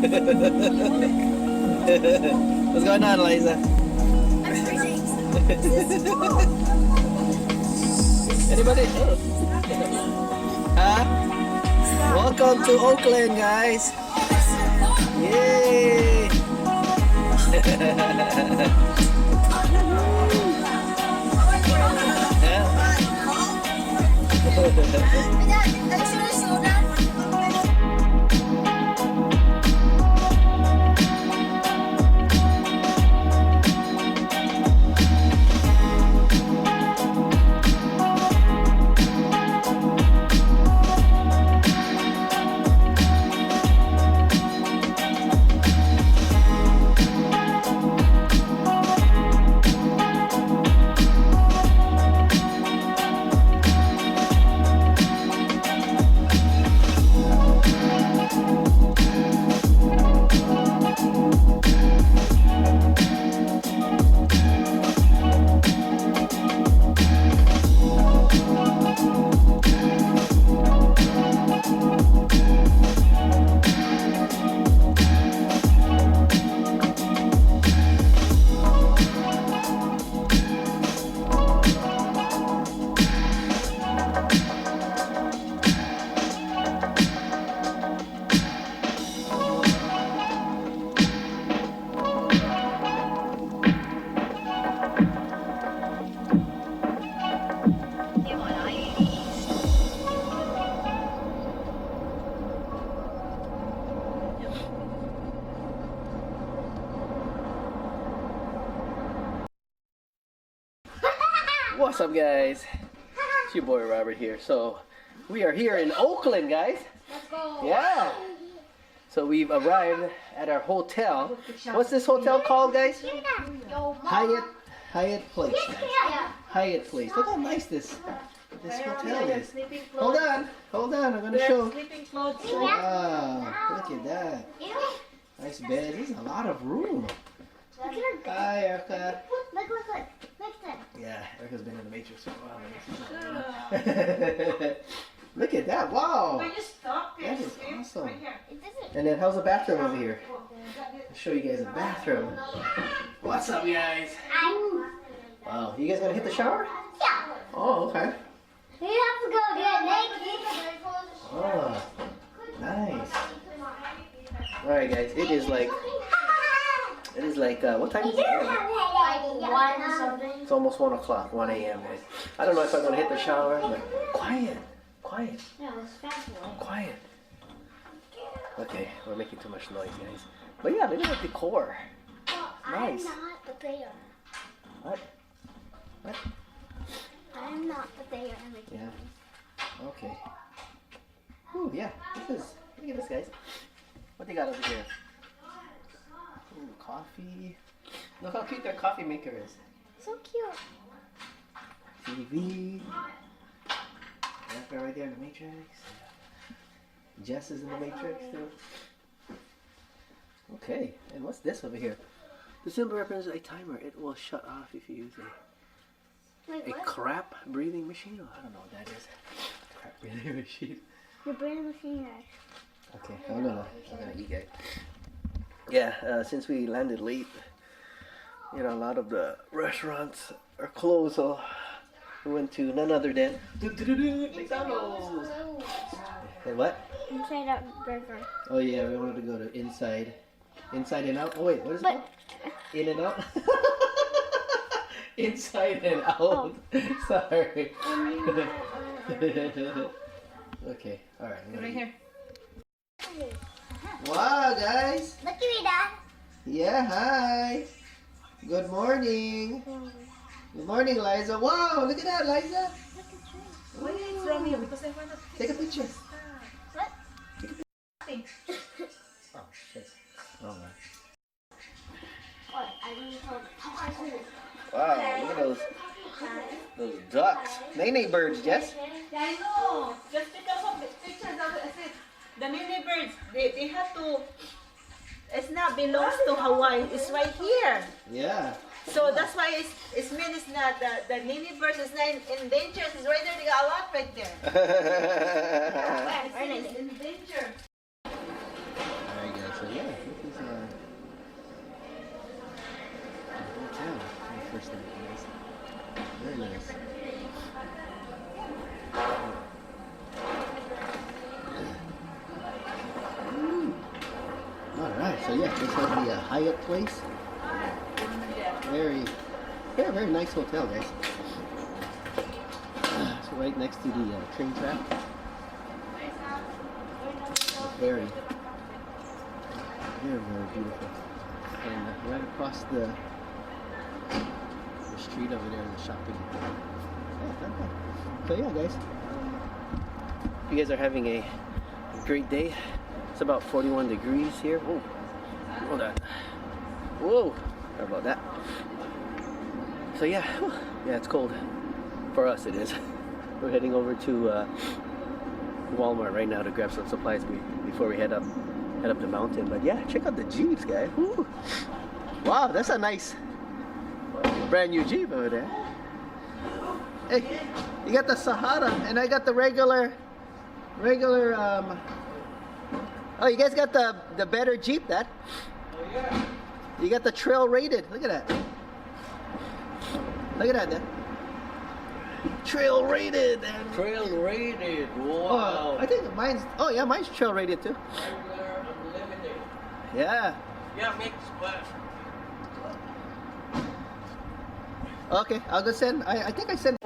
What's going on, Liza? Anybody? Huh? Welcome to Oakland, guys. Yay! What's up, guys? It's your boy Robert here. So we are here in Oakland, guys. Let's go. Yeah. So we've arrived at our hotel. What's this hotel called, guys? Hyatt Place. Hyatt Place. Look how nice this hotel is. Hold on. I'm gonna show. Wow. Look at that. Nice bed. There's a lot of room. Hi, Erica. Look. Yeah, Erica's been in the Matrix for a while. Look at that! Wow, that is awesome. And then how's the bathroom over here? I'll show you guys the bathroom. What's up, guys? Wow, you guys gonna hit the shower? Yeah. Oh, okay. We have to go get naked. Oh, nice. All right, guys. It is like what time is it? It's almost 1 o'clock, 1 a.m. guys. I don't know if I'm gonna hit the shower, but quiet. Quiet. Okay, we're making too much noise, guys. But yeah, look at the decor. Nice. I'm not the bear. What? I'm not the bear. Yeah. Okay. Ooh, yeah. Look at this, guys. What they got over here? Ooh, coffee. Look how cute their coffee maker is. So cute. TV. Right there in the Matrix. Jess is in the Matrix too. Okay, and what's this over here? The symbol represents a timer. It will shut off if you use a crap breathing machine. Oh, I don't know what that is. Crap breathing machine. The breathing machine. Okay, I'm gonna eat it. Yeah, since we landed late, you know, a lot of the restaurants are closed, so we went to none other than McDonald's. And what? Inside Out Burger. Oh yeah, we wanted to go to Inside and Out. Oh wait, what is it called? In and Out? Inside and Out. Oh. Sorry. Okay, alright. Right here. Wow, guys. Look at me, Dad. Yeah, hi. Good morning. Good morning, Liza. Wow, look at that, Liza. Why is it from you? Because I want to Take a picture. What? Oh, shit. Oh, man. What? I need to Wow, look at those ducks. Nene birds, Jess. Yeah, I know. Just because of the pictures of the mini birds, they have to. It's not belongs to Hawaii. It's right here. Yeah. So that's why it's mean it's not the mini birds is not in danger. It's right there. They got a lot right there. Where? It's in danger. Alright, guys. So yeah, first night, guys. Very nice. Alright, so yeah, this is the Hyatt place. Very nice hotel, guys. So right next to the train track. Very beautiful. And right across the street over there in the shopping. So yeah, guys. You guys are having a great day. It's about 41 degrees here. Whoa. Hold on. Whoa. Sorry about that. So yeah, it's cold. For us it is. We're heading over to Walmart right now to grab some supplies before we head up the mountain. But yeah, check out the Jeeps, guys. Woo. Wow, that's a nice brand new Jeep over there. Hey, you got the Sahara and I got the regular oh, you guys got the better Jeep, Dad? Oh yeah. You got the trail rated. Look at that. Look at that, Dad. Trail rated. And Trail rated. Wow. I think mine's. Oh yeah, mine's trail rated too. Regular unlimited. Yeah. Yeah, mix, but Okay, I'll go send. I think I sent.